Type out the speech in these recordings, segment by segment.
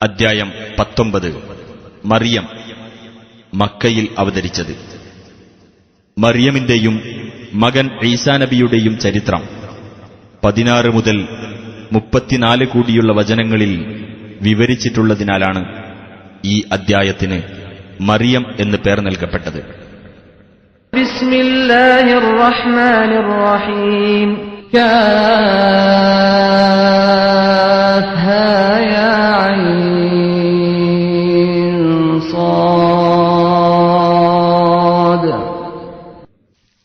അദ്ധ്യായം 19 മറിയം മക്കയിൽ അവതരിച്ചത്. മറിയമിന്റെയും മകൻ ഈസാ നബിയുടെയും ചരിത്രം 16 മുതൽ 34 കൂടിയുള്ള വചനങ്ങളിൽ വിവരിച്ചിട്ടുള്ളതിനാലാണ് ഈ അദ്ധ്യായത്തിന് മറിയം എന്ന് പേർ നൽകപ്പെട്ടത്. ബിസ്മില്ലാഹിർ റഹ്മാനിർ റഹീം.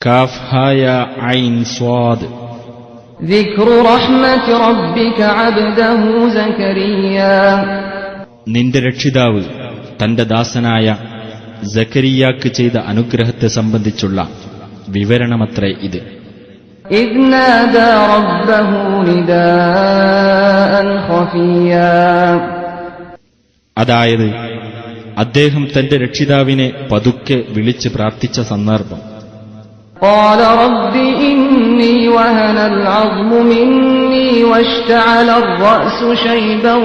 കാഫ് ഹാ യാ ഐൻ സ്വാദ്. ദിക്റു റഹ്മത്തി റബ്ബിക അബ്ദഹു സകരിയ. നിന്റെ രക്ഷിതാവ് തന്റെ ദാസനായ സക്കരിയാക്ക് ചെയ്ത അനുഗ്രഹത്തെ സംബന്ധിച്ചുള്ള വിവരണമത്രേ ഇത്. ഇദ് നാദാ റബ്ബഹു നിദാഅൻ ഖഫിയ. അതായത് അദ്ദേഹം തന്റെ രക്ഷിതാവിനെ പതുക്കെ വിളിച്ച് പ്രാർത്ഥിച്ച സന്ദർഭം. قال رب إني وهن العظم مني واشتعل الرأس شيبا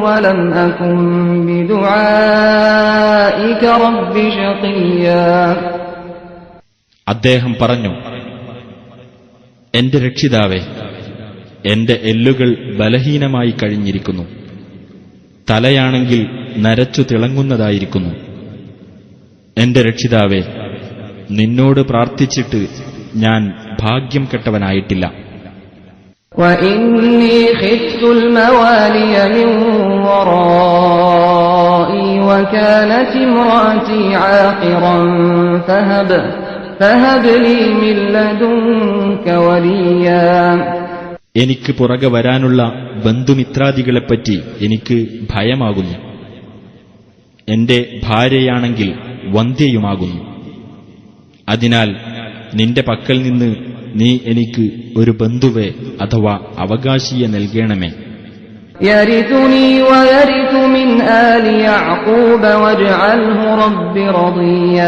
ولم أكن بدعائك رب شقيا. അദ്ദേഹം പറഞ്ഞു, എന്റെ രക്ഷിതാവേ, എന്റെ എല്ലുകൾ ബലഹീനമായി കഴിഞ്ഞിരിക്കുന്നു, തലയാണെങ്കിൽ നരച്ചു തിളങ്ങുന്നതായിരിക്കുന്നു. എന്റെ രക്ഷിതാവേ, നിന്നോട് പ്രാർത്ഥിച്ചിട്ട് ഞാൻ ഭാഗ്യം കെട്ടവനായിട്ടില്ല. وإني خفت الموالي من ورائي وكانت امرأتي عاقرا فهب لي من لدنك وليا. എനിക്ക് പുറകെ വരാനുള്ള ബന്ധുമിത്രാദികളെപ്പറ്റി എനിക്ക് ഭയമാകുന്നു. എന്റെ ഭാര്യയാണെങ്കിൽ വന്ധ്യയുമാകുന്നു. അതിനാൽ നിന്റെ പക്കൽ നിന്ന് നീ എനിക്ക് ഒരു ബന്ധുവെ അഥവാ അവകാശിയെ നൽകണമേ. യരിതുനി വയരിതു മിൻ ആലി യഅഖൂബ വജ്അൽഹു റബ്ബി റദിയ.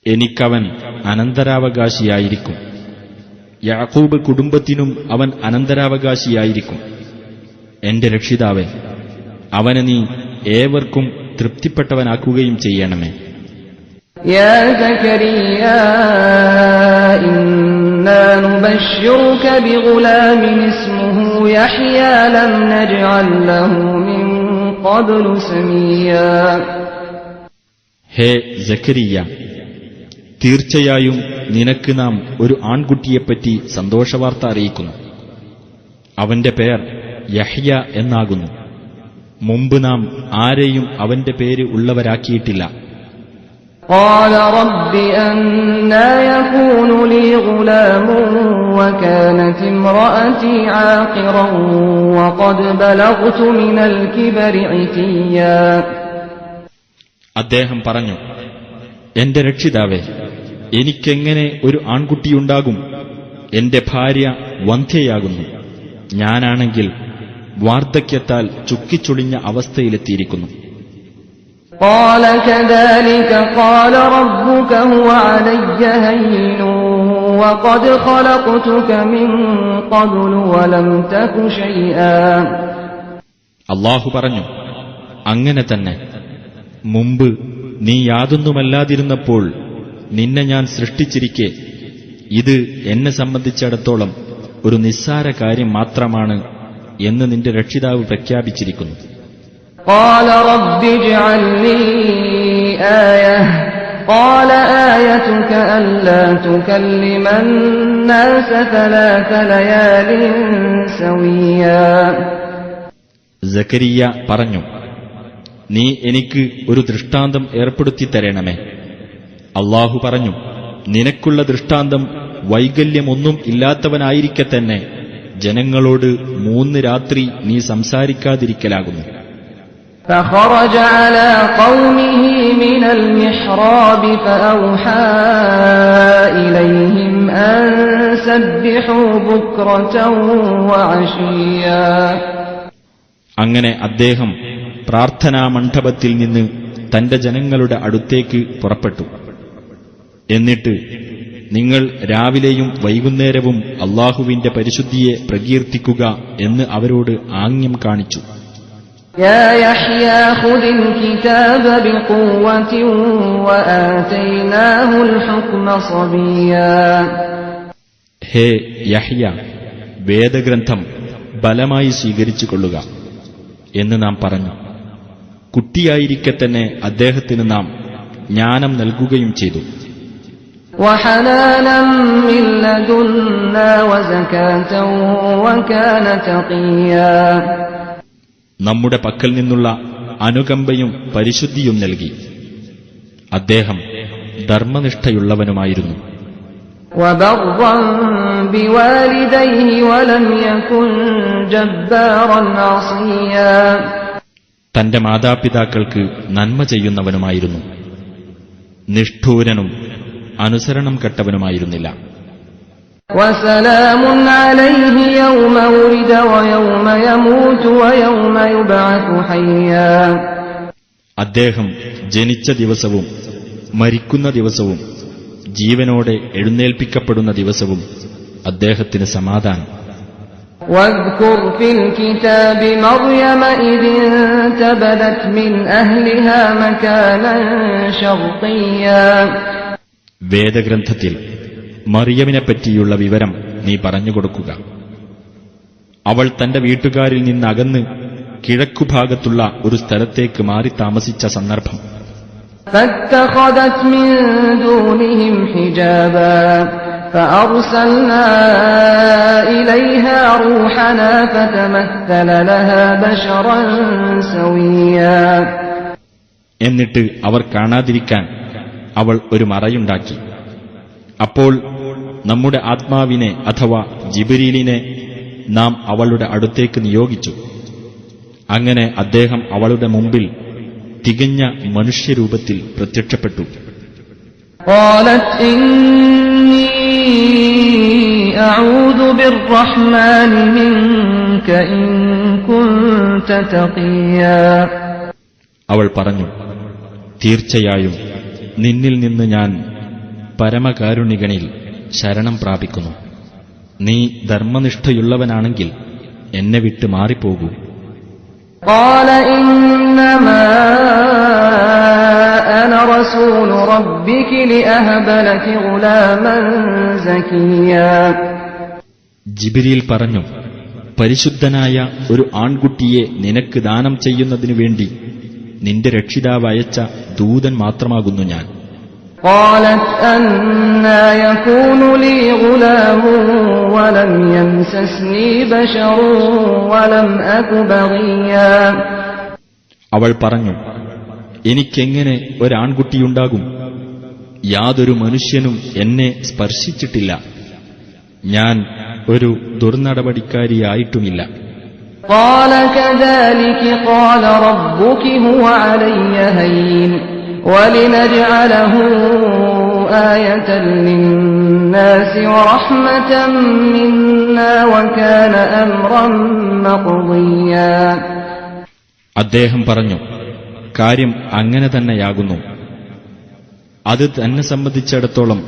എനിക്കവൻ അനന്തരാവകാശിയായിരിക്കും. യാക്കൂബ് കുടുംബത്തിനും അവൻ അനന്തരാവകാശിയായിരിക്കും. എന്റെ രക്ഷിതാവേ, അവനെ നീ ഏവർക്കും തൃപ്തിപ്പെട്ടവനാക്കുകയും ചെയ്യണമേ. യാ സകരിയാ ഇന്നാ നുബശ്ശിറുക ബിഗുലാമിൻ ഇസ്മുഹു യഹ്യാ ലം നജ്അൽ ലഹു മിൻ ഖബ്ലു സമീയാ. ഹേ സക്കരിയ, തീർച്ചയായും നിനക്ക് നാം ഒരു ആൺകുട്ടിയെപ്പറ്റി സന്തോഷവാർത്ത അറിയിക്കുന്നു. അവന്റെ പേർ യഹ്യ എന്നാകുന്നു. മുമ്പ് നാം ആരെയും അവന്റെ പേര് ഉള്ളവരാക്കിയിട്ടില്ല. قال رب أنى يكون لي غلام وكانت امرأتي عاقرا وقد بلغت من الكبر عتيا. അദ്ദേഹം പറഞ്ഞു, എന്റെ രക്ഷിതാവേ, എനിക്കെങ്ങനെ ഒരു ആൺകുട്ടിയുണ്ടാകും? എന്റെ ഭാര്യ വന്ധ്യയാകുന്നു. ഞാനാണെങ്കിൽ വാർദ്ധക്യത്താൽ ചുക്കിച്ചുളിഞ്ഞ അവസ്ഥയിലെത്തിയിരിക്കുന്നു. قال كذلك قال ربك هو علي هين وقد خلقتك من قبل ولم تك شيئا. അല്ലാഹു പറഞ്ഞു, അങ്ങനെ തന്നെ. മുമ്പ് നീ യാതൊന്നുമല്ലാതിരുന്നപ്പോൾ നിന്നെ ഞാൻ സൃഷ്ടിച്ചിരിക്കെ ഇത് എന്നെ സംബന്ധിച്ചിടത്തോളം ഒരു നിസ്സാര കാര്യം മാത്രമാണ് എന്ന് നിന്റെ രക്ഷിതാവ് പ്രഖ്യാപിച്ചിരിക്കുന്നു. قال رب اجعل لي آية قال آيتك ألا تكلم الناس 3 ليال سويا. സക്കരിയ പറഞ്ഞു, നീ എനിക്ക് ഒരു ദൃഷ്ടാന്തം ഏർപ്പെടുത്തി തരണമേ. അല്ലാഹു പറഞ്ഞു, നിനക്കുള്ള ദൃഷ്ടാന്തം വൈകല്യമൊന്നും ഇല്ലാത്തവനായിരിക്കെ തന്നെ ജനങ്ങളോട് 3 രാത്രി നീ സംസാരിക്കാതിരിക്കലാകുന്നു. فخرج على قومه من المحراب فأوحى إليهم أن سبحوا بكرة وعشيا. അങ്ങനെ അദ്ദേഹം പ്രാർത്ഥനാ മണ്ഡപത്തിൽ നിന്ന് തന്റെ ജനങ്ങളുടെ അടുത്തേക്ക് പുറപ്പെട്ടു. എന്നിട്ട് നിങ്ങൾ രാവിലെയും വൈകുന്നേരവും അല്ലാഹുവിന്റെ പരിശുദ്ധിയെ പ്രകീർത്തിക്കുക എന്ന് അവരോട് ആംഗ്യം കാണിച്ചു. يا يحيى خذ الكتاب بقوة وآتيناه الحكم صبيا. ഹേ യഹ്യ, വേദഗ്രന്ഥം ബലമായി സ്വീകരിച്ചു കൊള്ളുക എന്ന് നാം പറഞ്ഞു. കുട്ടിയായിരിക്കെ തന്നെ അദ്ദേഹത്തിന് നാം ജ്ഞാനം നൽകുകയും ചെയ്തു. وحنانا من لدنا وزكاة وكان تقيا. നമ്മുടെ പക്കൽ നിന്നുള്ള അനുകമ്പയും പരിശുദ്ധിയും നൽകി. അദ്ദേഹം ധർമ്മനിഷ്ഠയുള്ളവനുമായിരുന്നു. وبرا بوالديه ولم يكن جبارا عصيا. തന്റെ മാതാപിതാക്കൾക്ക് നന്മ ചെയ്യുന്നവനുമായിരുന്നു. നിഷ്ഠൂരനും അനുസരണം കെട്ടവനുമായിരുന്നില്ല. وسلام عليه يوم ولد ويوم يموت ويوم يبعث حيا. അദ്ദേഹം ജനിച്ച ദിവസവും മരിക്കുന്ന ദിവസവും ജീവനോടെ എഴുന്നേൽപ്പിക്കപ്പെടുന്ന ദിവസവും അദ്ദേഹത്തിന് സമാധാനം. واذكر في الكتاب مريم إذ انتبذت من أهلها مكانا شرقيا. വേദഗ്രന്ഥത്തിൽ മറിയമിനെപ്പറ്റിയുള്ള വിവരം നീ പറഞ്ഞുകൊടുക്കുക. അവൾ തന്റെ വീട്ടുകാരിൽ നിന്നകന്ന് കിഴക്കുഭാഗത്തുള്ള ഒരു സ്ഥലത്തേക്ക് മാറി താമസിച്ച സന്ദർഭം. فاتخذت من دونهم حجابا فأرسلنا إليها روحنا فتمثل لها بشرا سويا. എന്നിട്ട് അവർ കാണാതിരിക്കാൻ അവൾ ഒരു മറയുണ്ടാക്കി. അപ്പോൾ നമ്മുടെ ആത്മാവിനെ അഥവാ ജിബ്രീലിനെ നാം അവളുടെ അടുത്തേക്ക് നിയോഗിച്ചു. അങ്ങനെ അദ്ദേഹം അവളുടെ മുമ്പിൽ തികഞ്ഞ മനുഷ്യരൂപത്തിൽ പ്രത്യക്ഷപ്പെട്ടു. قالت إني أعوذ بالرحمن منك إن كنت تقيا. അവൾ പറഞ്ഞു, തീർച്ചയായും നിന്നിൽ നിന്ന് ഞാൻ പരമകാരുണികനിൽ ശരണം പ്രാപിക്കുന്നു. നീ ധർമ്മനിഷ്ഠയുള്ളവനാണെങ്കിൽ എന്നെ വിട്ട് മാറിപ്പോകൂ. قال إنما أنا رسول ربك لأهب لك غلاما زكيا. ജിബ്രീൽ പറഞ്ഞു, പരിശുദ്ധനായ ഒരു ആൺകുട്ടിയെ നിനക്ക് ദാനം ചെയ്യുന്നതിനു വേണ്ടി നിന്റെ രക്ഷിതാവ് അയച്ച ദൂതൻ മാത്രമാകുന്നു ഞാൻ. قالت أنى يكون لي غلام ولم يمسسني بشر ولم أك بغيا. അവൾ പറഞ്ഞു, എനിക്കെങ്ങനെ ഒരാൺകുട്ടിയുണ്ടാകും? യാതൊരു മനുഷ്യനും എന്നെ സ്പർശിച്ചിട്ടില്ല. ഞാൻ ഒരു ദുർനടപടിക്കാരിയായിട്ടുമില്ല. قال كذلك قال ربك هو علي هين ولنجعله آية للناس ورحمة منا وكان أمرا مقضيا. അദ്ദേഹം പറഞ്ഞു, കാര്യം അങ്ങനെ തന്നെയാകുന്നു. അത് തന്നെ സംബന്ധിച്ചിടത്തോളം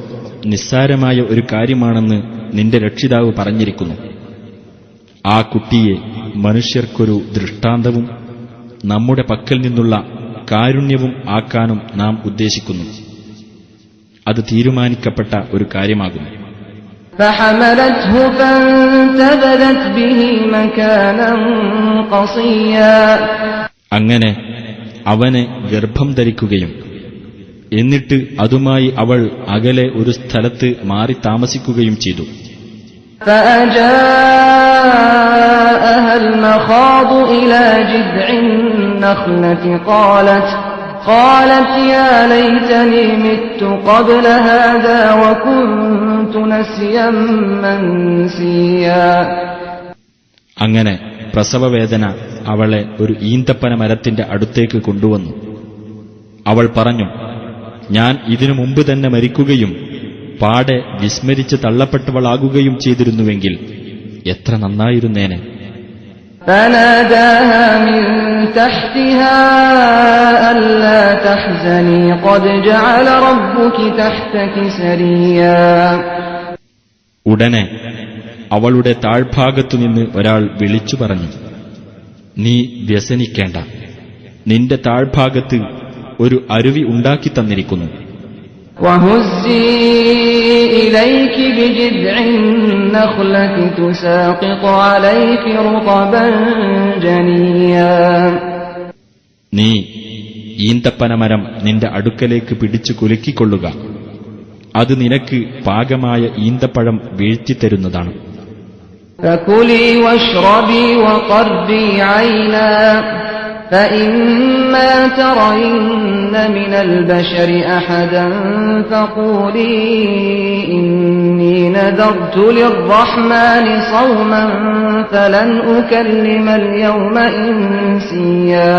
നിസ്സാരമായ ഒരു കാര്യമാണെന്ന് നിന്റെ രക്ഷിതാവ് പറഞ്ഞിരിക്കുന്നു. ആ കുട്ടിയെ മനുഷ്യർക്കൊരു ദൃഷ്ടാന്തവും നമ്മുടെ പക്കൽ നിന്നുള്ള കാരുണ്യവും ആക്കാനും നാം ഉദ്ദേശിക്കുന്നു. അത് തീരുമാനിക്കപ്പെട്ട ഒരു കാര്യമാകുന്നു. فحملته فانتبذت به مكانا قصيا. അങ്ങനെ അവനെ ഗർഭം ധരിക്കുകയും എന്നിട്ട് അതുമായി അവൾ അകലെ ഒരു സ്ഥലത്ത് മാറി താമസിക്കുകയും ചെയ്തു. فأجاءها المخاض إلى جذع النخلة قالت يا ليتني مت قبل هذا وكنت نسيا منسيا. അങ്ങനെ പ്രസവവേദന അവളെ ഒരു ഈന്തപ്പന മരത്തിന്റെ അടുത്തേക്ക് കൊണ്ടുവന്നു. അവൾ പറഞ്ഞു, ഞാൻ ഇതിനു മുമ്പ് തന്നെ മരിക്കുകയും പാടെ വിസ്മരിച്ച് തള്ളപ്പെട്ടവളാകുകയും ചെയ്തിരുന്നുവെങ്കിൽ എത്ര നന്നായിരുന്നേനെ. فناداها من تحتها ألا تحزني قد جعل ربك تحتك سريا. ഉടനെ അവളുടെ താഴ്ഭാഗത്തുനിന്ന് ഒരാൾ വിളിച്ചു പറഞ്ഞു, നീ വ്യസനിക്കേണ്ട, നിന്റെ താഴ്ഭാഗത്ത് ഒരു അരുവി ഉണ്ടാക്കി തന്നിരിക്കുന്നു. وهزي إليك بجذع النخلة تساقط عليك رطبا جنيا. നീ ഈന്തപ്പനമരം നിന്റെ അടുക്കലേക്ക് പിടിച്ചു കുലുക്കിക്കൊള്ളുക, അത് നിനക്ക് പാകമായ ഈന്തപ്പഴം വീഴ്ത്തിത്തരുന്നതാണ്. فكلي واشربي وقري عينا فإما ترين من البشر أحدا فقولي إني نذرت للرحمن صوما فلن أكلم اليوم إنسيا.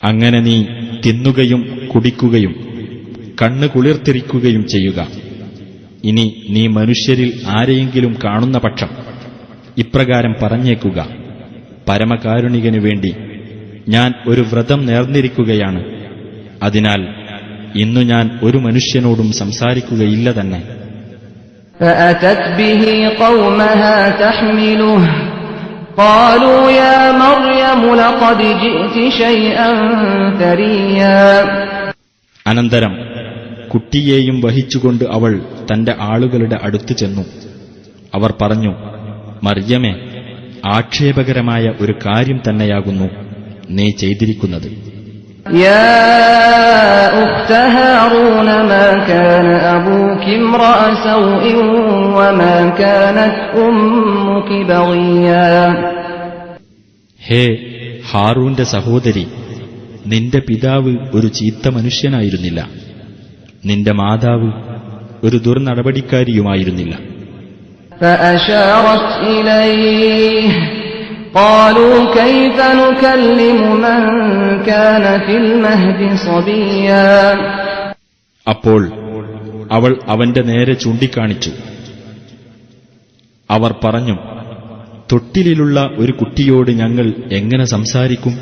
അങ്ങനെ നീ തിന്നുകയും കുടിക്കുകയും കണ്ണ് കുളിർത്തിരിക്കുകയും ചെയ്യുക. ഇനി നീ മനുഷ്യരിൽ ആരെയെങ്കിലും കാണുന്ന പക്ഷം ഇപ്രകാരം പറഞ്ഞേക്കുക: പരമകാരുണികനു വേണ്ടി ഞാൻ ഒരു വ്രതം നേർന്നിരിക്കുകയാണ്, അതിനാൽ ഇന്നു ഞാൻ ഒരു മനുഷ്യനോടും സംസാരിക്കുകയില്ല തന്നെ. فأتت به قومها تحمله قالوا يا مريم لقد جئت شيئا فريا. അനന്തരം കുട്ടിയെയും വഹിച്ചുകൊണ്ട് അവൾ തന്റെ ആളുകളുടെ അടുത്ത് ചെന്നു. അവർ പറഞ്ഞു: മർയമേ, ആക്ഷേപകരമായ ഒരു കാര്യം തന്നെയാകുന്നു നീ ചെയ്തിരിക്കുന്നത്. يا أخت هارون ما كان أبوك امرأ سوء وما كانت أمك بغيا. ഹേ ഹാറൂന്റെ സഹോദരി, നിന്റെ പിതാവ് ഒരു ചീത്ത മനുഷ്യനായിരുന്നില്ല, നിന്റെ മാതാവ് ഒരു ദുർനടപടിക്കാരിയുമായിരുന്നില്ല. فأشارت إليه قالوا كيف نكلم من كان في المهد صبيا. അപ്പോൾ അവൾ അവന്റെ നേരെ ചൂണ്ടിക്കാണിച്ചു. അവർ പറഞ്ഞു: തൊട്ടിലിലുള്ള ഒരു കുട്ടിയോട് ഞങ്ങൾ എങ്ങനെ സംസാരിക്കും?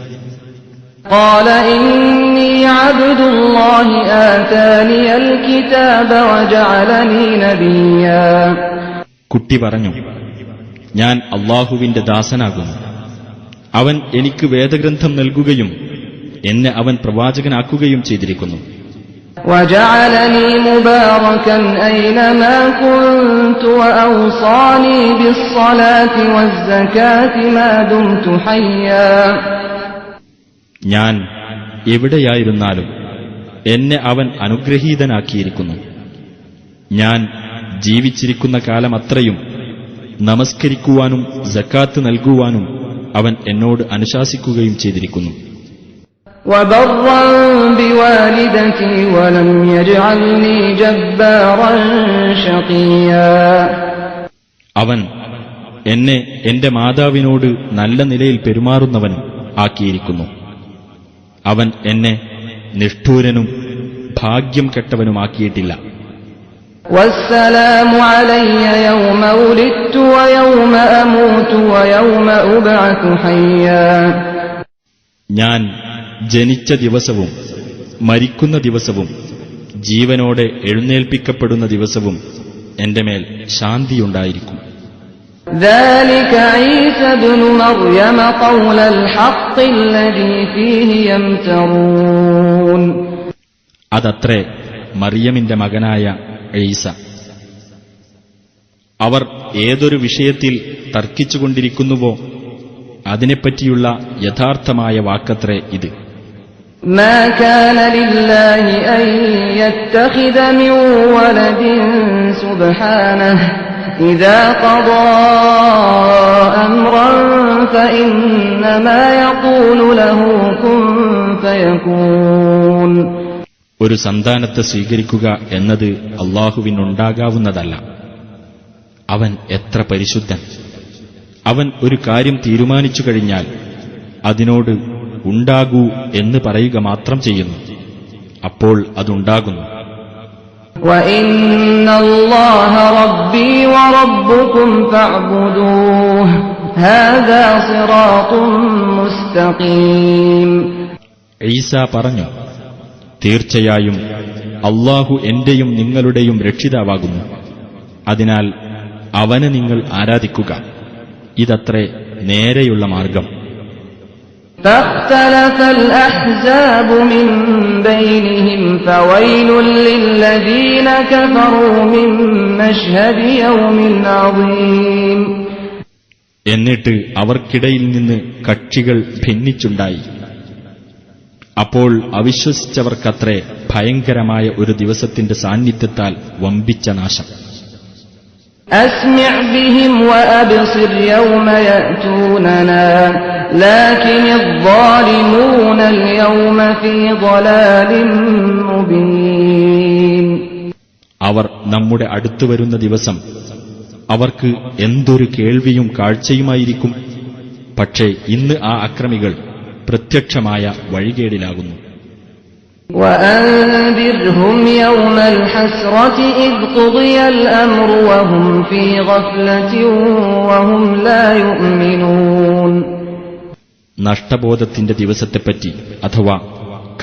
قال إني عبد الله آتاني الكتاب وجعلني نبيا. കുട്ടി പറഞ്ഞു: ഞാൻ അള്ളാഹുവിന്റെ ദാസനാകുന്നു, അവൻ എനിക്ക് വേദഗ്രന്ഥം നൽകുകയും എന്നെ അവൻ പ്രവാചകനാക്കുകയും ചെയ്തിരിക്കുന്നു. وجعلني مباركا أينما كنت وأوصاني بالصلاة والزكاة ما دمت حيا. ഞാൻ എവിടെയായിരുന്നാലും എന്നെ അവൻ അനുഗ്രഹീതനാക്കിയിരിക്കുന്നു. ഞാൻ ജീവിച്ചിരിക്കുന്ന കാലമത്രയും നമസ്കരിക്കുവാനും സക്കാത്ത് നൽകുവാനും അവൻ എന്നോട് അനുശാസിക്കുകയും ചെയ്തിരിക്കുന്നു. وبرا بوالدتي ولم يجعلني جبارا شقيا. അവൻ എന്നെ എന്റെ മാതാവിനോട് നല്ല നിലയിൽ പെരുമാറുന്നവൻ ആക്കിയിരിക്കുന്നു. അവൻ എന്നെ നിഷ്ഠൂരനും ഭാഗ്യം കെട്ടവനുമാക്കിയിട്ടില്ല. والسلام علي يوم ولدت ويوم أموت ويوم أبعث حيا. ഞാൻ ജനിച്ച ദിവസവും മരിക്കുന്ന ദിവസവും ജീവനോടെ എഴുന്നേൽപ്പിക്കപ്പെടുന്ന ദിവസവും എന്റെ മേൽ ശാന്തിയുണ്ടായിരിക്കും. ذلك عيسى ابن مريم قول الحق الذي فيه يمترون. അതത്രേ മറിയമിന്റെ മകനായ ഈസ. അവർ ഏതൊരു വിഷയത്തിൽ തർക്കിച്ചുകൊണ്ടിരിക്കുന്നുവോ അതിനെപ്പറ്റിയുള്ള യഥാർത്ഥമായ വാക്കത്രേ ഇത്. ما كان لله أن يتخذ من ولد سبحانه إذا قضى أمرا فإنما يقول له كن فيكون. ഒരു സന്താനത്തെ സ്വീകരിക്കുക എന്നത് അള്ളാഹുവിനുണ്ടാകാവുന്നതല്ല. അവൻ എത്ര പരിശുദ്ധൻ! അവൻ ഒരു കാര്യം തീരുമാനിച്ചു കഴിഞ്ഞാൽ അതിനോട് ഉണ്ടാകൂ എന്ന് പറയുക മാത്രം ചെയ്യുന്നു, അപ്പോൾ അതുണ്ടാകുന്നു. وَإِنَّ اللَّهَ رَبِّي وَرَبُّكُمْ فَاعْبُدُوهُ هَذَا صِرَاطٌ مُسْتَقِيمٌ. ഈസ പറഞ്ഞു: തീർച്ചയായും അള്ളാഹു എന്റെയും നിങ്ങളുടെയും രക്ഷിതാവാകുന്നു, അതിനാൽ അവനെ നിങ്ങൾ ആരാധിക്കുക. ഇതത്രേ നേരെയുള്ള മാർഗം. فاختلف الأحزاب من بينهم فويل للذين كفروا من مشهد يوم عظيم. എന്നിട്ട് അവർക്കിടയിൽ നിന്ന് കക്ഷികൾ ഭിന്നിച്ചുണ്ടായി. അപ്പോൾ അവിശ്വസിച്ചവർക്കത്രേ ഭയങ്കരമായ ഒരു ദിവസത്തിന്റെ സാന്നിധ്യത്താൽ വമ്പിച്ച നാശം. أسمع بهم وأبصر يوم يأتوننا لكن الظالمون اليوم في ضلال مبين. അവർ നമ്മുടെ അടുത്തു വരുന്ന ദിവസം അവർക്ക് എന്തൊരു കേൾവിയും കാഴ്ചയുമായിരിക്കും. പക്ഷേ ഇന്ന് ആ അക്രമികൾ പ്രത്യക്ഷമായ വഴികേടിലാകുന്നു. وأنذرهم يوم الحسرة إذ قضي الأمر وهم في غفلة وهم لا يؤمنون. നഷ്ടബോധത്തിന്റെ ദിവസത്തെപ്പറ്റി അഥവാ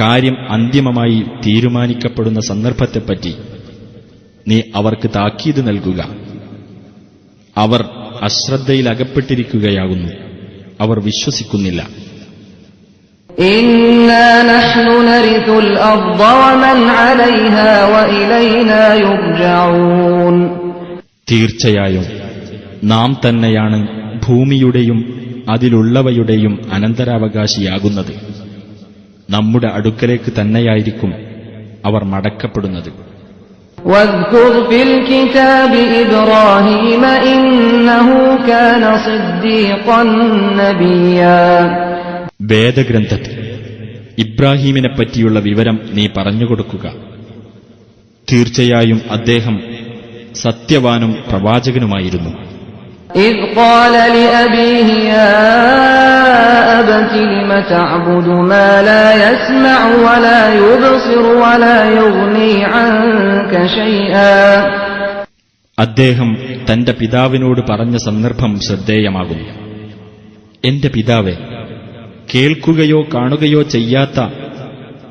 കാര്യം അന്തിമമായി തീരുമാനിക്കപ്പെടുന്ന സന്ദർഭത്തെപ്പറ്റി നീ അവർക്ക് താക്കീത് നൽകുക. അവർ അശ്രദ്ധയിലകപ്പെട്ടിരിക്കുകയാകുന്നു, അവർ വിശ്വസിക്കുന്നില്ല. إنا نحن نرث الأرض ومن عليها وإلينا يرجعون. തീർച്ചയായും നാം തന്നെയാണ് ഭൂമിയുടെയും അതിലുള്ളവയുടെയും അനന്തരാവകാശിയാകുന്നത്. നമ്മുടെ അടുക്കലേക്ക് തന്നെയായിരിക്കും അവർ മടക്കപ്പെടുന്നത്. واذكر في الكتاب إبراهيم إنه كان صديقا نبيا. വേദഗ്രന്ഥത്തിൽ ഇബ്രാഹീമിനെപ്പറ്റിയുള്ള വിവരം നീ പറഞ്ഞുകൊടുക്കുക. തീർച്ചയായും അദ്ദേഹം സത്യവാനും പ്രവാചകനുമായിരുന്നു. إذ قال لأبيه يا أبت لم تعبد ما لا يسمع ولا يبصر ولا يغني عنك شيئا. അദ്ദേഹം തന്റെ പിതാവിനോട് പറഞ്ഞ സന്ദർഭം ശ്രദ്ധേയമാകുന്നു. എന്റെ പിതാവേ, കേൾക്കുകയോ കാണുകയോ ചെയ്യാത്ത,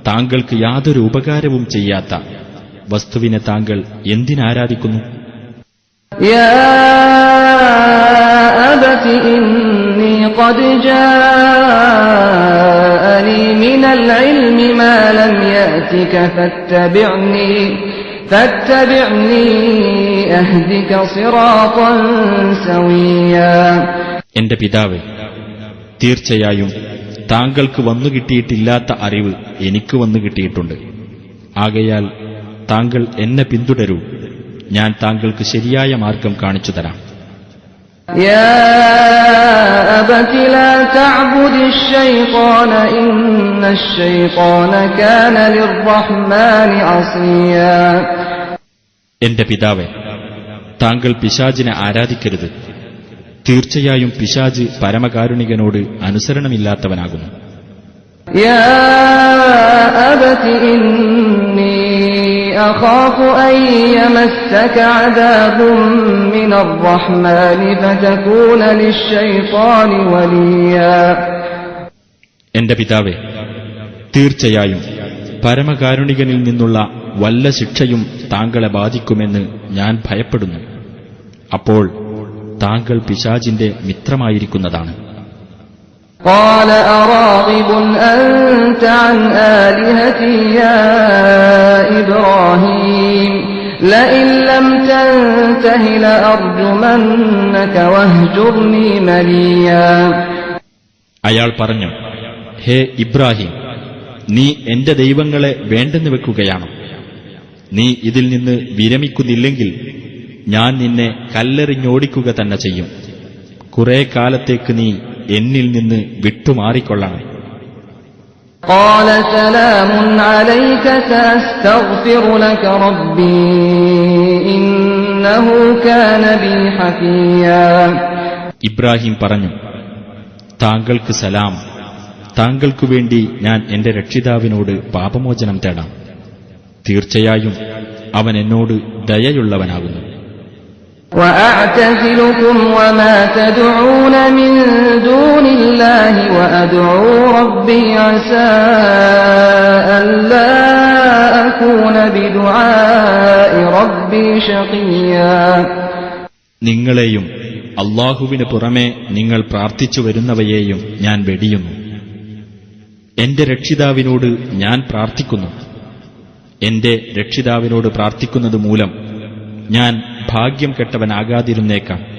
താങ്കൾക്ക് യാതൊരു ഉപകാരവും ചെയ്യാത്ത വസ്തുവിനെ താങ്കൾ എന്തിനാരാധിക്കുന്നു? يا أبت إني قد جاءني من العلم ما لم يأتك فاتبعني أهدك صراطا سويا. എന്റെ പിതാവേ, തീർച്ചയായും താങ്കൾക്ക് വന്നുകിട്ടിയിട്ടില്ലാത്ത അറിവ് എനിക്ക് വന്നുകിട്ടിയിട്ടുണ്ട്. ആകയാൽ താങ്കൾ എന്നെ പിന്തുടരൂ, ഞാൻ താങ്കൾക്ക് ശരിയായ മാർഗം കാണിച്ചു തരാം. يا أبت لا تعبد الشيطان إن الشيطان كان للرحمن عصيا. എന്റെ പിതാവേ, താങ്കൾ പിശാചിനെ ആരാധിക്കരുത്. തീർച്ചയായും പിശാച് പരമകാരുണികനോട് അനുസരണമില്ലാത്തവനാകുന്നു. يا أبت إني أخاف أن يمسك عذاب من الرحمن فتكون للشيطان وليا. എന്റെ പിതാവേ, തീർച്ചയായും പരമകാരുണികനിൽ നിന്നുള്ള വല്ല ശിക്ഷയും താങ്കളെ ബാധിക്കുമെന്ന് ഞാൻ ഭയപ്പെടുന്നു. അപ്പോൾ താങ്കൾ പിശാചിന്റെ മിത്രമായിരിക്കുന്നതാണ്. قال أراغب أنت عن آلهتي يا إبراهيم لئن لم تنته لأرجمنك واهجرني مليا. അയാൾ പറഞ്ഞു, ഹേ ഇബ്രാഹിം, നീ എന്റെ ദൈവങ്ങളെ വേണ്ടെന്ന് വെക്കുകയാണോ? നീ ഇതിൽ നിന്ന് വിരമിക്കുന്നില്ലെങ്കിൽ ഞാൻ നിന്നെ കല്ലെറിഞ്ഞോടിക്കുക തന്നെ ചെയ്യും. കുറെ കാലത്തേക്ക് നീ എന്നിൽ നിന്ന് വിട്ടുമാറിക്കൊള്ളണം. قال سلام عليك سأستغفر لك ربي إنه كان بي حفيا. ഇബ്രാഹിം പറഞ്ഞു, താങ്കൾക്ക് സലാം, താങ്കൾക്കു വേണ്ടി ഞാൻ എന്റെ രക്ഷിതാവിനോട് പാപമോചനം തേടാം. തീർച്ചയായും അവൻ എന്നോട് ദയയുള്ളവനാകുന്നു. وأعتزلكم وما تدعون من دون الله وأدعو ربي عسى ألا أكون بدعاء ربي شقيا. നിങ്ങളെയും അല്ലാഹുവിന് പുറമെ നിങ്ങൾ പ്രാർത്ഥിച്ചു വരുന്നവയെയും ഞാൻ വെടിയുന്നു. എന്റെ രക്ഷിതാവിനോട് ഞാൻ പ്രാർത്ഥിക്കുന്നു. എന്റെ രക്ഷിതാവിനോട് പ്രാർത്ഥിക്കുന്നത് മൂലം ഞാൻ ഭാഗ്യം കെട്ടവനാകാതിരുന്നേക്കാം.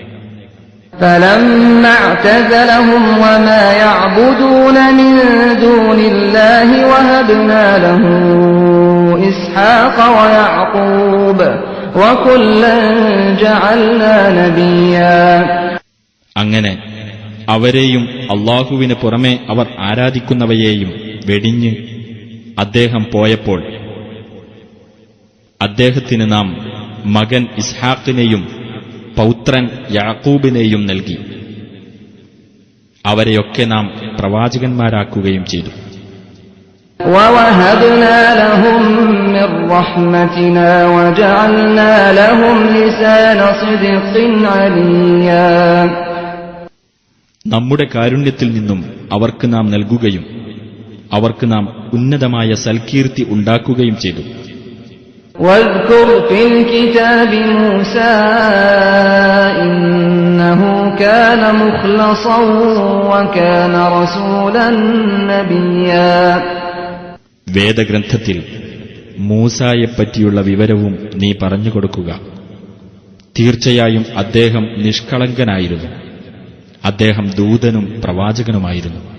فَلَمَّا اعْتَزَلَهُمْ وَمَا يَعْبُدُونَ مِن دُونِ اللَّهِ وَهَبْنَا لَهُ إِسْحَاقَ وَيَعْقُوبَ وَكُلًّا جَعَلْنَا نَبِيًّا. അങ്ങനെ അവരെയും അല്ലാഹുവിന് പുറമെ അവർ ആരാധിക്കുന്നവയെയും വെടിഞ്ഞ് അദ്ദേഹം പോയപ്പോൾ അദ്ദേഹത്തിന് നാം മകൻ ഇസ്ഹാഖിനെയും പൗത്രൻ യാക്കൂബിനെയും നൽകി. അവരെയൊക്കെ നാം പ്രവാചകന്മാരാക്കുകയും ചെയ്തു. وَوَهَبْنَا لَهُم مِّن رَّحْمَتِنَا وَجَعَلْنَا لَهُمْ لِسَانَ صِدْقٍ عَلِيًّا. നമ്മുടെ കാരുണ്യത്തിൽ നിന്നും അവർക്ക് നാം നൽകുകയും അവർക്ക് നാം ഉന്നതമായ സൽകീർത്തി ഉണ്ടാക്കുകയും ചെയ്തു. واذكر في الكتاب موسى إنه كان مخلصا وكان رسولا نبيا. വേദഗ്രന്ഥത്തിൽ മൂസായെപ്പറ്റിയുള്ള വിവരവും നീ പറഞ്ഞുകൊടുക്കുക. തീർച്ചയായും അദ്ദേഹം നിഷ്കളങ്കനായിരുന്നു. അദ്ദേഹം ദൂതനും പ്രവാചകനുമായിരുന്നു.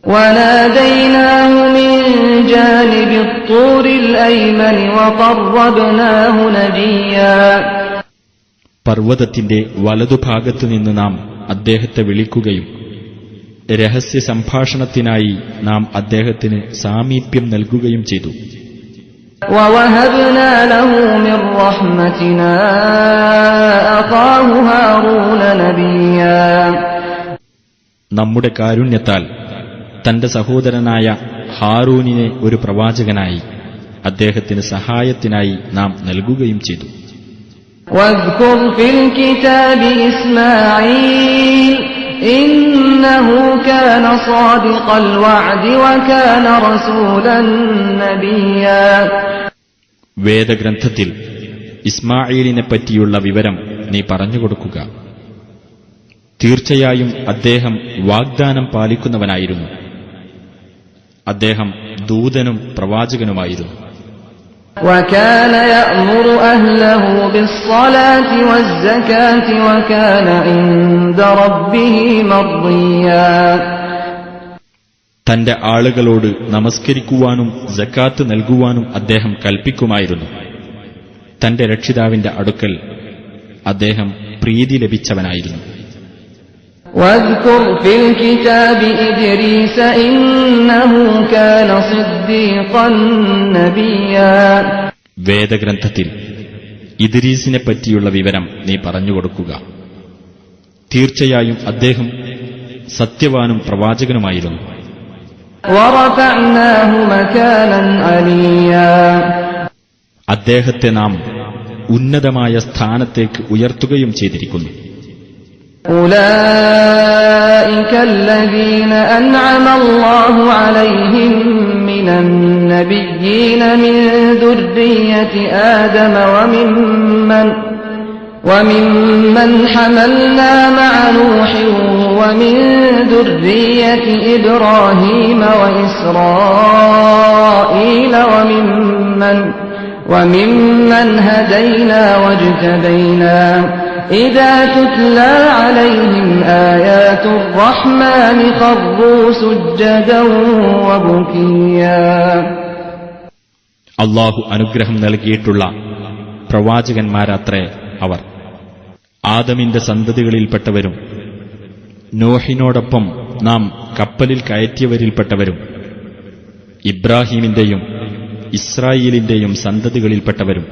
وَنَادَيْنَاهُ مِن جَانِبِ الطُّورِ الْأَيْمَنِ وَقَرَّبْنَاهُ نَجِيًّا. പർവ്വതത്തിന്റെ വലതുഭാഗത്തുനിന്ന് നാം അദ്ദേഹത്തെ വിളിക്കുകയും രഹസ്യ സംഭാഷണത്തിനായി നാം അദ്ദേഹത്തിന് സാമീപ്യം നൽകുകയും ചെയ്തു. وَوَهَبْنَا لَهُ مِن رَّحْمَتِنَا أَخَاهُ هَارُونَ نَبِيًّا. നമ്മുടെ കാരുണ്യത്താൽ തന്റെ സഹോദരനായ ഹാറൂനിനെ ഒരു പ്രവാചകനായി അദ്ദേഹത്തിന് സഹായത്തിനായി നാം നൽകുകയും ചെയ്തു. واذكر في الكتاب إسماعيل إنه كان صادق الوعد وكان رسولا نبيا. വേദഗ്രന്ഥത്തിൽ ഇസ്മാഈലിനെപ്പറ്റിയുള്ള വിവരം നീ പറഞ്ഞുകൊടുക്കുക. തീർച്ചയായും അദ്ദേഹം വാഗ്ദാനം പാലിക്കുന്നവനായിരുന്നു. അദ്ദേഹം ദൂതനും പ്രവാചകനുമായിരുന്നു. وكان يأمر أهله بالصلاة والزكاة وكان عند ربه مرضيا. തന്റെ ആളുകളോട് നമസ്കരിക്കുവാനും സക്കാത്ത് നൽകുവാനും അദ്ദേഹം കൽപ്പിക്കുമായിരുന്നു. തന്റെ രക്ഷിതാവിന്റെ അടുക്കൽ അദ്ദേഹം പ്രീതി ലഭിച്ചവനായിരുന്നു. واذكر في الكتاب إدريس إنه كان صديقا نبيا. വേദഗ്രന്ഥത്തിൽ ഇദ്രീസിനെ പറ്റിയുള്ള വിവരം നീ പറഞ്ഞുകൊടുക്കുക. തീർച്ചയായും അദ്ദേഹം സത്യവാനും പ്രവാചകനുമായിരുന്നു. ورفعناه مكانا عليا. അദ്ദേഹത്തെ നാം ഉന്നതമായ സ്ഥാനത്തേക്ക് ഉയർത്തുകയും ചെയ്തിരിക്കുന്നു. أولئك الذين أنعم الله عليهم من النبيين من ذرية آدم وممن حملنا مع نوح ومن ذرية إبراهيم وإسرائيل وممن هدينا واجتبينا إذا تتلى عليهم آيات الرحمن خروا سجدا وبكيا. അല്ലാഹു അനുഗ്രഹം നൽകിയിട്ടുള്ള പ്രവാചകന്മാരത്രേ അവർ. ആദമിന്റെ സന്തതികളിൽപ്പെട്ടവരും നോഹിനോടൊപ്പം നാം കപ്പലിൽ കയറ്റിയവരിൽപ്പെട്ടവരും ഇബ്രാഹീമിന്റെയും ഇസ്രായേലിന്റെയും സന്തതികളിൽപ്പെട്ടവരും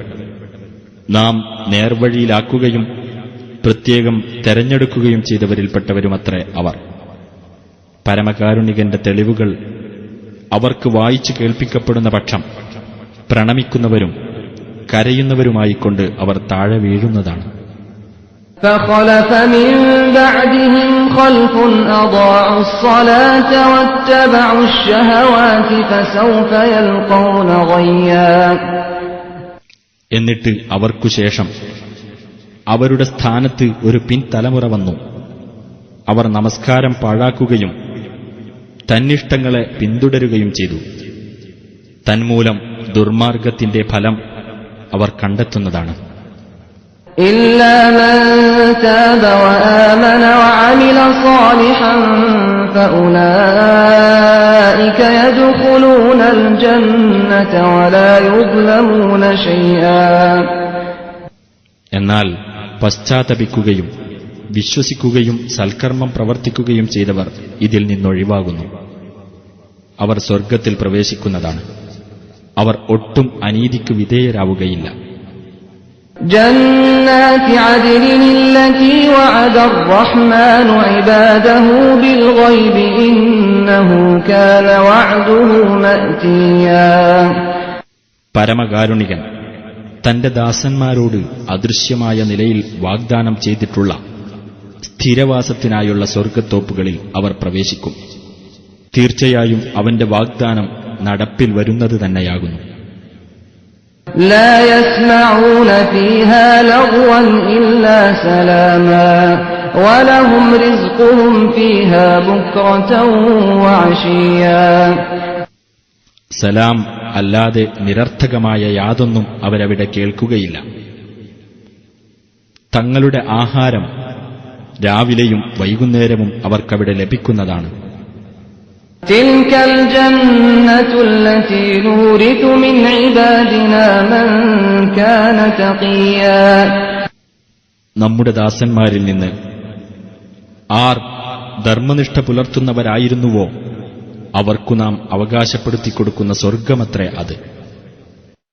നാം നേർവഴിയിലാക്കുകയും പ്രത്യേകം തെരഞ്ഞെടുക്കുകയും ചെയ്തവരിൽപ്പെട്ടവരുമത്രേ അവർ. പരമകാരുണികന്റെ തെളിവുകൾ അവർക്ക് വായിച്ചു കേൾപ്പിക്കപ്പെടുന്ന പക്ഷം പ്രണമിക്കുന്നവരും കരയുന്നവരുമായിക്കൊണ്ട് അവർ താഴെ വീഴുന്നതാണ്. فخلف من بعدهم خلف أضاعوا الصلاة واتبعوا الشهوات فسوف يلقون غيا. എന്നിട്ട് അവർക്കു ശേഷം അവരുടെ സ്ഥാനത്ത് ഒരു പിൻതലമുറ വന്നു. അവർ നമസ്കാരം പാഴാക്കുകയും തന്നിഷ്ടങ്ങളെ പിന്തുടരുകയും ചെയ്തു. തന്മൂലം ദുർമാർഗത്തിന്റെ ഫലം അവർ കണ്ടെത്തുന്നതാണ്. إلا من تاب وآمن وعمل صالحا فأولئك يدخلون الجنة ولا يظلمون شيئا. എന്നാൽ പശ്ചാത്തപിക്കുകയും വിശ്വസിക്കുകയും സൽക്കർമ്മം പ്രവർത്തിക്കുകയും ചെയ്തവർ ഇതിൽ നിന്നൊഴിവാകുന്നു. അവർ സ്വർഗ്ഗത്തിൽ പ്രവേശിക്കുന്നതാണ്. അവർ ഒട്ടും അനീതിക്ക് വിധേയരാവുകയില്ല. جنات عدن التي وعد الرحمن عباده بالغيب إنه كان وعده مأتيا. പരമകാരുണികൻ തന്റെ ദാസന്മാരോട് അദൃശ്യമായ നിലയിൽ വാഗ്ദാനം ചെയ്തിട്ടുള്ള സ്ഥിരവാസത്തിനായുള്ള സ്വർഗ്ഗത്തോപ്പുകളിൽ അവർ പ്രവേശിക്കും. തീർച്ചയായും അവന്റെ വാഗ്ദാനം നടപ്പിൽ വരുന്നത് തന്നെയാകുന്നു. لا يسمعون فيها لغوا إلا سلاما ولهم رزقهم فيها بكرة وعشيا. സലാം അല്ലാതെ നിരർത്ഥകമായ യാതൊന്നും അവരവിടെ കേൾക്കുകയില്ല. തങ്ങളുടെ ആഹാരം രാവിലെയും വൈകുന്നേരവും അവർക്കവിടെ ലഭിക്കുന്നതാണ്. تلك الجنة التي نورث من عبادنا من كان تقيا. നമ്മുടെ ദാസന്മാരിൽ നിന്ന് ആർ ധർമ്മനിഷ്ഠ പുലർത്തുന്നവരായിരുന്നുവോ അവർക്കു നാം അവകാശപ്പെടുത്തിക്കൊടുക്കുന്ന സ്വർഗമത്രേ അത്.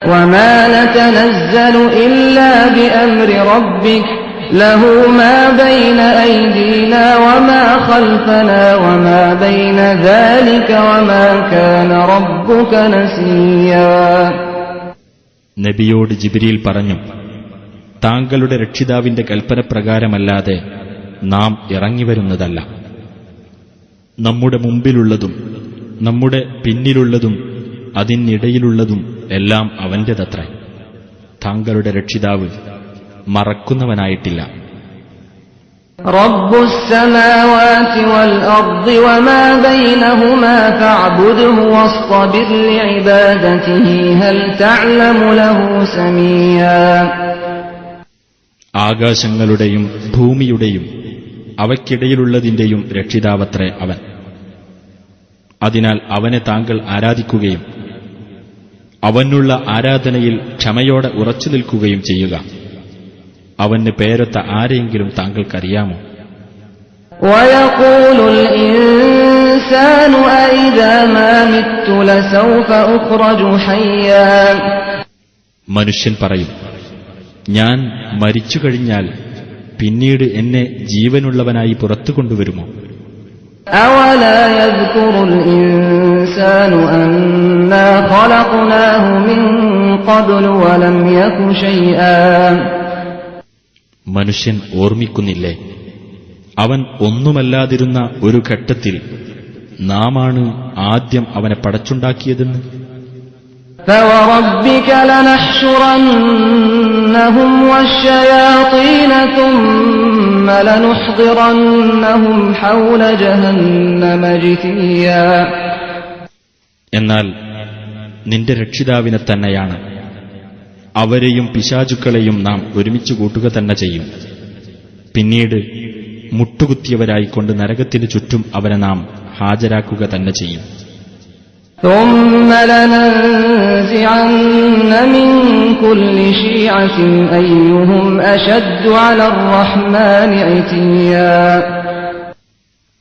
وما نتنزل إلا بأمر ربك له ما بين أيدينا وما خلفنا وما بين ذلك وما كان ربك نسيا. നബിയോട് ജിബ്രീൽ പറഞ്ഞു, താങ്കളുടെ രക്ഷിതാവിന്റെ കൽപ്പനപ്രകാരമല്ലാതെ നാം ഇറങ്ങിവരുന്നതല്ല. നമ്മുടെ മുമ്പിലുള്ളതും നമ്മുടെ പിന്നിലുള്ളതും അതിനിടയിലുള്ളതും എല്ലാം അവന്റേതത്രേ. താങ്കളുടെ രക്ഷിതാവ് മറക്കുന്നവനായിട്ടില്ല. رب السماوات والأرض وما بينهما فاعبده واصطبر لعبادته هل تعلم له سميا. ആകാശങ്ങളുടെയും ഭൂമിയുടെയും അവയ്ക്കിടയിലുള്ളതിന്റെയും രക്ഷിതാവത്രേ അവൻ. അതിനാൽ അവനെ താങ്കൾ ആരാധിക്കുകയും അവനുള്ള ആരാധനയിൽ ക്ഷമയോടെ ഉറച്ചു നിൽക്കുകയും ചെയ്യുക. അവന് പേരൊത്ത ആരെയെങ്കിലും താങ്കൾക്കറിയാമോ? ويقول الإنسان أإذا ما مت لسوف أخرج حيا. മനുഷ്യൻ പറയും, ഞാൻ മരിച്ചു കഴിഞ്ഞാൽ പിന്നീട് എന്നെ ജീവനുള്ളവനായി പുറത്തു കൊണ്ടുവരുമോ? أولا يذكر الإنسان أنا خلقناه من قبل ولم يك شيئا. മനുഷ്യൻ ഓർമ്മിക്കുന്നില്ലേ, അവൻ ഒന്നുമല്ലാതിരുന്ന ഒരു ഘട്ടത്തിൽ നാമാണ് ആദ്യം അവനെ പടച്ചുണ്ടാക്കിയതെന്ന്. فوربك لنحشرنهم والشياطين ثم لنحضرنهم حول جهنم جثيا. എന്നാൽ നിന്റെ രക്ഷിതാവിനെ തന്നെയാണ്, അവരെയും പിശാചുക്കളെയും നാം ഒരുമിച്ച് കൂട്ടുക തന്നെ ചെയ്യും. പിന്നീട് മുട്ടുകുത്തിയവരായിക്കൊണ്ട് നരകത്തിനു ചുറ്റും അവരെ നാം ഹാജരാക്കുക തന്നെ ചെയ്യും. ثم لننزعن من كل شيعة أيهم أشد على الرحمن عتيا.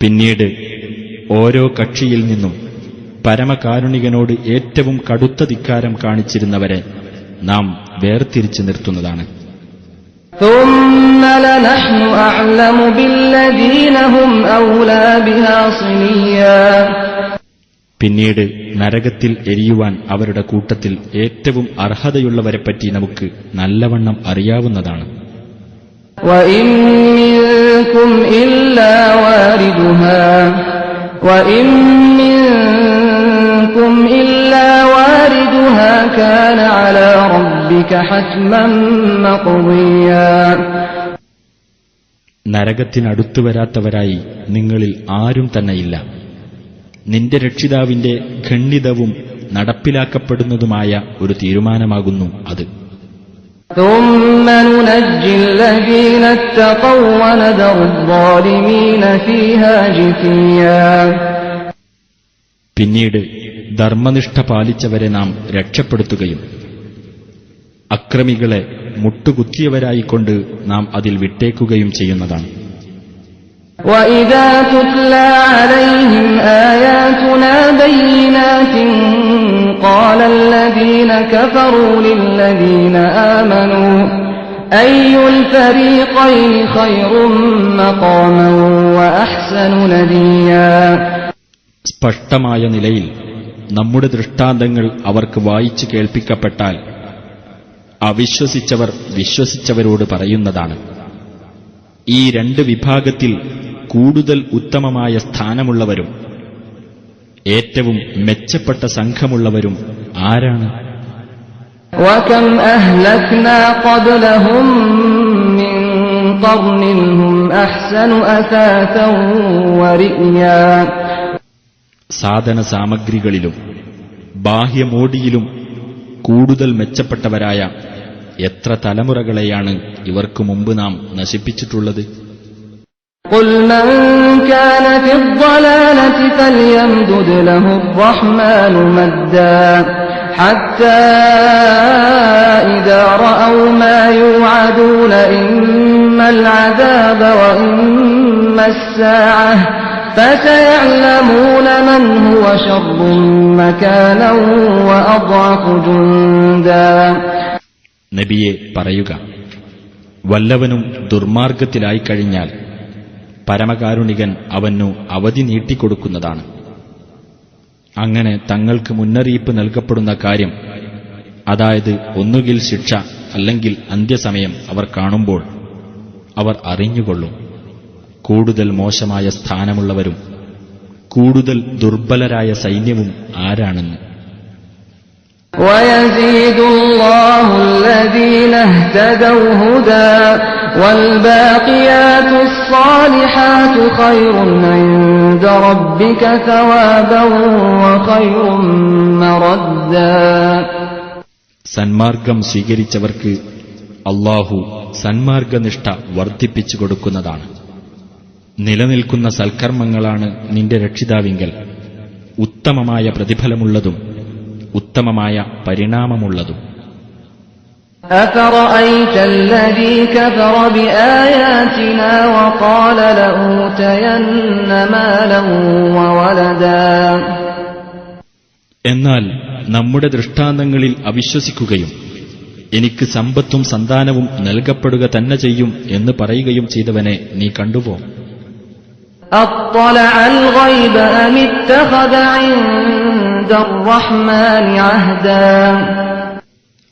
പിന്നീട് ഓരോ കക്ഷിയിൽ നിന്നും പരമകാരുണികനോട് ഏറ്റവും കടുത്ത ധിക്കാരം കാണിച്ചിരുന്നവരെ നാം വേർതിരിച്ചു നിർത്തുന്നതാണ്. ثم لنحن أعلم بالذين هم أولى بها صليا. പിന്നീട് നരകത്തിൽ എരിയുവാൻ അവരുടെ കൂട്ടത്തിൽ ഏറ്റവും അർഹതയുള്ളവരെപ്പറ്റി നമുക്ക് നല്ലവണ്ണം അറിയാവുന്നതാണ്. وإن منكم إلا واردها وإن منكم إلا واردها كان على ربك حتما مقضيا. നരകത്തിനടുത്തു വരാത്തവരായി നിങ്ങളിൽ ആരും തന്നെയില്ല. നിന്റെ രക്ഷിതാവിന്റെ ഖണ്ഡിതവും നടപ്പിലാക്കപ്പെടുന്നതുമായ ഒരു തീരുമാനമാകുന്നു അത്. ثم ننجي الذين اتقوا ونذر الظالمين فيها جثيا. പിന്നീട് ധർമ്മനിഷ്ഠ പാലിച്ചവരെ നാം രക്ഷപ്പെടുത്തുകയും അക്രമികളെ മുട്ടുകുത്തിയവരായിക്കൊണ്ട് നാം അതിൽ വിട്ടേക്കുകയും ചെയ്യുന്നതാണ്. وَإِذَا تُتْلَى عَلَيْهِمْ آيَاتُنَا بَيِّنَاتٍ قَالَ الَّذِينَ كَفَرُوا لِلَّذِينَ آمَنُوا أَيُّ الْفَرِيقَيْنِ خَيْرٌ مَّقَامًا وَأَحْسَنُ نَدِيًّا. സ്പഷ്ടമായ നിലയിൽ നമ്മുടെ ദൃഷ്ടാന്തങ്ങൾ അവർക്ക് വായിച്ചു കേൾപ്പിക്കപ്പെട്ടാൽ അവിശ്വസിച്ചവർ വിശ്വസിച്ചവരോട് പറയുന്നതാണ്, ഈ രണ്ട് വിഭാഗത്തിൽ കൂടുതൽ ഉത്തമമായ സ്ഥാനമുള്ളവരും ഏറ്റവും മെച്ചപ്പെട്ട സംഘമുള്ളവരും ആരാണ്? وَكَمْ أَهْلَكْنَا قَبْلَهُم مِّن قَرْنٍ هُمْ أَحْسَنُ أَثَاثًا وَرِئْيًا. സാധന സാമഗ്രികളിലും ബാഹ്യമോടിയിലും കൂടുതൽ മെച്ചപ്പെട്ടവരായ എത്ര തലമുറകളെയാണ് ഇവർക്കു മുമ്പ് നാം നശിപ്പിച്ചിട്ടുള്ളത്? قُلْ مَنْ كَانَ فِي الضَّلَالَةِ فَلْيَمْدُدْ لَهُ الرَّحْمَنُ مَدًّا حَتَّى إِذَا رَأَوْا مَا يُوعَدُونَ إِمَّا الْعَذَابَ وَإِمَّا السَّاعَةَ فَسَيَعْلَمُونَ مَنْ هُوَ شَرٌّ مَكَانًا وَأَضْعَفُ جُندًا. നബിയെ പറയുക, വല്ലവനും ദുർമാർഗത്തിലായിക്കഴിഞ്ഞാൽ പരമകാരുണികൻ അവനു അവധി നീട്ടിക്കൊടുക്കുന്നതാണ്. അങ്ങനെ തങ്ങൾക്ക് മുന്നറിയിപ്പ് നൽകപ്പെടുന്ന കാര്യം, അതായത് ഒന്നുകിൽ ശിക്ഷ അല്ലെങ്കിൽ അന്ത്യസമയം അവർ കാണുമ്പോൾ അവർ അറിഞ്ഞുകൊള്ളും കൂടുതൽ മോശമായ സ്ഥാനമുള്ളവരും കൂടുതൽ ദുർബലരായ സൈന്യവും ആരാണെന്ന്. وَيَزِيدُ اللَّهُ الَّذِينَ اهْتَدَوْا هُدًى وَالْبَاقِيَاتُ الصَّالِحَاتُ خَيْرٌ عِندَ رَبِّكَ ثَوَابًا وَخَيْرٌ مَّرَدًّا. സന്മാർഗം സ്വീകരിച്ചവർക്ക് അല്ലാഹു സന്മാർഗനിഷ്ഠ വർദ്ധിപ്പിച്ചു കൊടുക്കുന്നതാണ്. നിലനിൽക്കുന്ന സൽക്കർമ്മങ്ങളാണ് നിന്റെ രക്ഷിതാവിങ്കൽ ഉത്തമമായ പ്രതിഫലമുള്ളതും ഉത്തമമായ പരിണാമമുള്ളതും. أَفَرَأَيْتَ الَّذِي كَفَرَ بِآيَاتِنَا وَقَالَ لَأُوتَيَنَّ مَالًا وَوَلَدًا. എന്നാൽ നമ്മുടെ ദൃഷ്ടാന്തങ്ങളിൽ അവിശ്വസിക്കുകയും എനിക്ക് സമ്പത്തും സന്താനവും നൽകപ്പെടുക തന്നെ ചെയ്യും എന്ന് പറയുകയും ചെയ്തവനെ നീ കണ്ടുപോ? أَطَّلَعَ الْغَيْبَ أَمِ اتَّخَذَ عِندَ الرَّحْمَنِ عَهْدًا.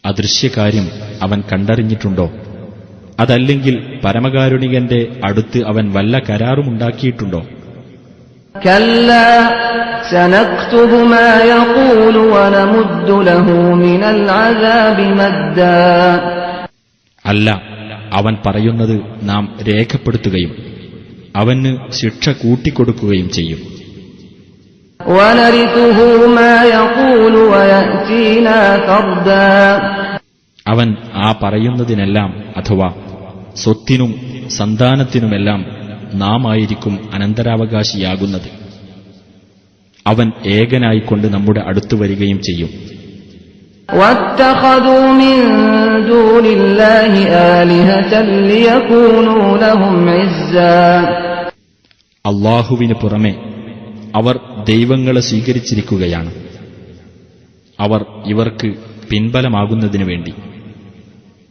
അദൃശ്യകാര്യം അവൻ കണ്ടറിഞ്ഞിട്ടുണ്ടോ? അതല്ലെങ്കിൽ പരമകാരുണികന്റെ അടുത്ത് അവൻ വല്ല കരാറുമുണ്ടാക്കിയിട്ടുണ്ടോ? كَلَّا سَنَكْتُبُ مَا يَقُولُ وَنَمُدُّ لَهُ مِنَ الْعَذَابِ مَدًّا. അല്ല, അവൻ പറയുന്നത് നാം രേഖപ്പെടുത്തുകയും അവന് ശിക്ഷ കൂട്ടിക്കൊടുക്കുകയും ചെയ്യും. وَنَرِثُهُ مَا يَقُولُ وَيَأْتِينَا فَرْدًا. അവൻ ആ പറയുന്നതിനെല്ലാം അഥവാ സ്വത്തിനും സന്താനത്തിനുമെല്ലാം നാം ആയിരിക്കും അനന്തരാവകാശിയാകുന്നത്. അവൻ ഏകനായിക്കൊണ്ട് നമ്മുടെ അടുത്തു വരികയും ചെയ്യും. وَاتَّخَذُوا مِن دُونِ اللَّهِ آلِهَةً لِيَكُونُوا لَهُمْ عِزًّا. അല്ലാഹുവിന് പുറമെ അവർ ദൈവങ്ങളെ സ്വീകരിച്ചിരിക്കുകയാണ്, അവർ ഇവർക്ക് പിൻബലമാകുന്നതിനു വേണ്ടി.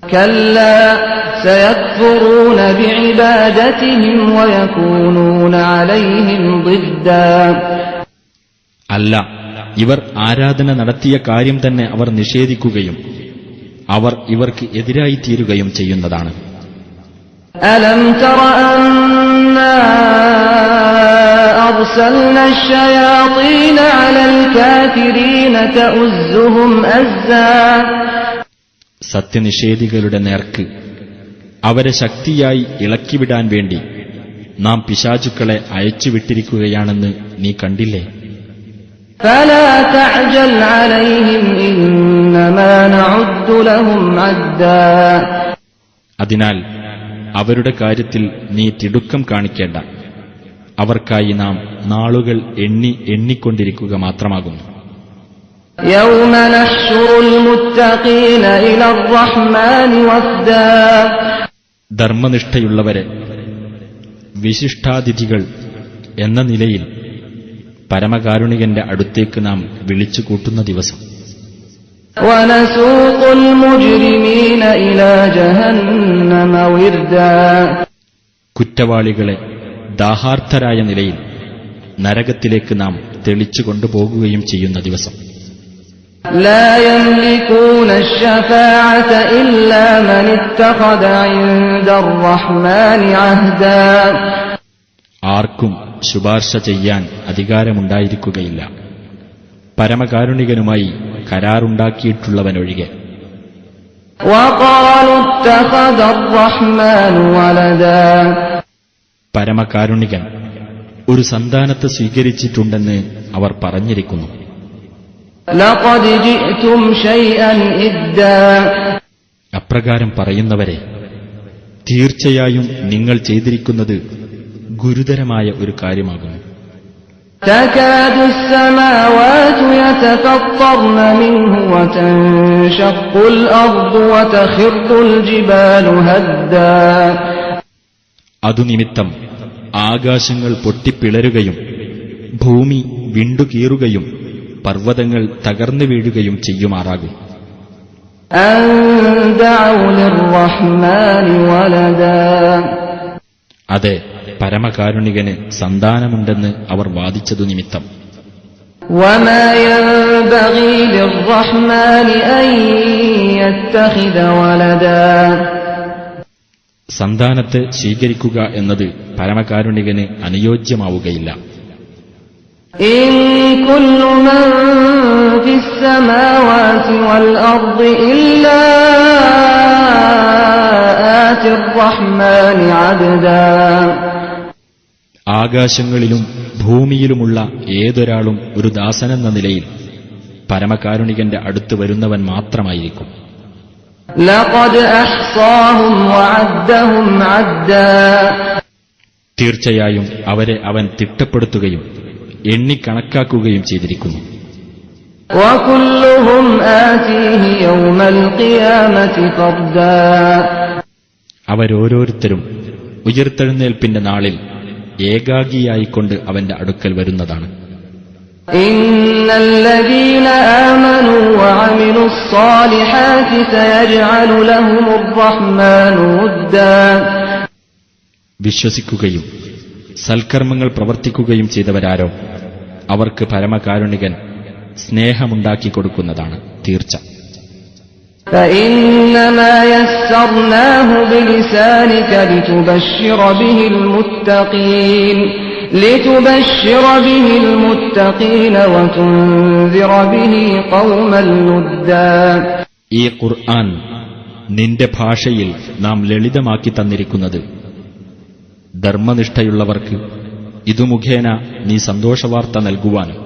كَلَّا سَيَكْفُرُونَ بِعِبَادَتِهِمْ وَيَكُونُونَ عَلَيْهِمْ ضِدًّا. അല്ല, ഇവർ ആരാധന നടത്തിയ കാര്യം തന്നെ അവർ നിഷേധിക്കുകയും അവർ ഇവർക്ക് എതിരായിത്തീരുകയും ചെയ്യുന്നതാണ്. أَلَمْ تَرَ أَنَّا أَرْسَلْنَا الشَّيَاطِينَ عَلَى الْكَافِرِينَ تَؤُزُّهُمْ أَزًّا. സത്യനിഷേധികളുടെ നേർക്ക് അവരെ ശക്തിയായി ഇളക്കിവിടാൻ വേണ്ടി നാം പിശാചുക്കളെ അയച്ചുവിട്ടിരിക്കുകയാണെന്ന് നീ കണ്ടില്ലേ? فلا تعجل عليهم إنما نعد لهم عدا അതിനാൽ അവരുടെ കാര്യത്തിൽ നീ തിടുക്കം കാണിക്കേണ്ട. അവർക്കായി നാം നാളുകൾ എണ്ണിക്കൊണ്ടിരിക്കുക മാത്രമാകുന്നു. يوم نحشر المتقين إلى الرحمن وفدا ധർമ്മനിഷ്ഠയുള്ളവരെ വിശിഷ്ടാതിഥികൾ എന്ന നിലയിൽ പരമകാരുണികന്റെ അടുത്തേക്ക് നാം വിളിച്ചു കൂട്ടുന്ന ദിവസം. ونسوق المجرمين إلى جهنم وردا കുറ്റവാളികളെ ദാഹാർത്ഥരായ നിലയിൽ നരകത്തിലേക്ക് നാം തെളിച്ചു കൊണ്ടുപോകുകയും ചെയ്യുന്ന ദിവസം. لا يملكون الشفاعة إلا من اتخذ عند الرحمن عهدا ആർക്കും ശുപാർശ ചെയ്യാൻ അധികാരമുണ്ടായിരിക്കുകയില്ല, പരമകാരുണികനുമായി കരാറുണ്ടാക്കിയിട്ടുള്ളവനൊഴികെ. وقالوا اتخذ الرحمن ولدا പരമകാരുണികൻ ഒരു സന്താനത്തെ സ്വീകരിച്ചിട്ടുണ്ടെന്ന് അവർ പറഞ്ഞിരിക്കുന്നു. لقد جئتم شيئا إدا അപ്രകാരം പറയുന്നവരെ, തീർച്ചയായും നിങ്ങൾ ചെയ്തിരിക്കുന്നത് ഗുരുതരമായ ഒരു കാര്യമാകുന്നു. تكاد السماوات يتفطرن منه وتنشق الأرض وتخر الجبال هدا അതുനിമിത്തം ആകാശങ്ങൾ പൊട്ടിപ്പിളരുകയും ഭൂമി വിണ്ടുകീറുകയും പർവ്വതങ്ങൾ തകർന്നു വീഴുകയും ചെയ്യുമാറാകും. أن دعوا للرحمن ولدا അതെ, പരമകാരുണികന് സന്താനമുണ്ടെന്ന് അവർ വാദിച്ചതു നിമിത്തം. وما ينبغي للرحمن أن يتخذ ولدا സന്താനത്തെ സ്വീകരിക്കുക എന്നത് പരമകാരുണികന് അനുയോജ്യമാവുകയില്ല. إن كل من في السماوات والأرض إلا آتي الرحمن عبدا ആകാശങ്ങളിലും ഭൂമിയിലുമുള്ള ഏതൊരാളും ഒരു ദാസനെന്ന നിലയിൽ പരമകാരുണികന്റെ അടുത്ത് വരുന്നവൻ മാത്രമായിരിക്കും. لقد أحصاهم وعدهم عدا തീർച്ചയായും അവരെ അവൻ തിട്ടപ്പെടുത്തുകയും എണ്ണിക്കണക്കാക്കുകയും ചെയ്തിരിക്കുന്നു. وكلهم آتيه يوم القيامة فردا അവരോരോരുത്തരും ഉയർത്തെഴുന്നേൽപ്പിന്റെ നാളിൽ ഏകാഗിയായിക്കൊണ്ട് അവന്റെ അടുക്കൽ വരുന്നതാണ്. إن الذين آمنوا وعملوا الصالحات سيجعل لهم الرحمن ودا വിശ്വസിക്കുകയും സൽക്കർമ്മങ്ങൾ പ്രവർത്തിക്കുകയും ചെയ്തവരാരോ അവർക്ക് പരമകാരുണികൻ സ്നേഹമുണ്ടാക്കി കൊടുക്കുന്നതാണ് തീർച്ച. فإنما يسرناه بلسانك لتبشر به المتقين وتنذر به قوما لدا ഈ ഖുർആൻ നിന്റെ ഭാഷയിൽ നാം ലളിതമാക്കി തന്നിരിക്കുന്നത് ധർമ്മനിഷ്ഠയുള്ളവർക്ക് ഇതു മുഖേന നീ സന്തോഷവാർത്ത നൽകുവാനും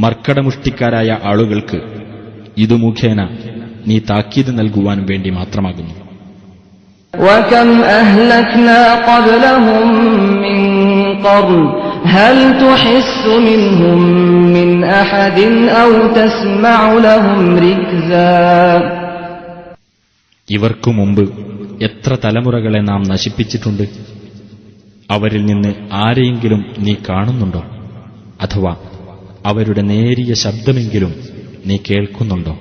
മർക്കടമുഷ്ടിക്കാരായ ആളുകൾക്ക് ഇതു മുഖേന നീ താക്കീത് നൽകുവാനും വേണ്ടി മാത്രമാകുന്നു. وكم أهلكنا قبلهم من قرن هل تحس منهم من أحد أو تسمع لهم ركزا ഇവർക്കു മുമ്പ് എത്ര തലമുറകളെ നാം നശിപ്പിച്ചിട്ടുണ്ട്. അവരിൽ നിന്ന് ആരെയെങ്കിലും നീ കാണുന്നുണ്ടോ? അഥവാ അവരുടെ നേരിയ ശബ്ദമെങ്കിലും നീ കേൾക്കുന്നുണ്ടോ?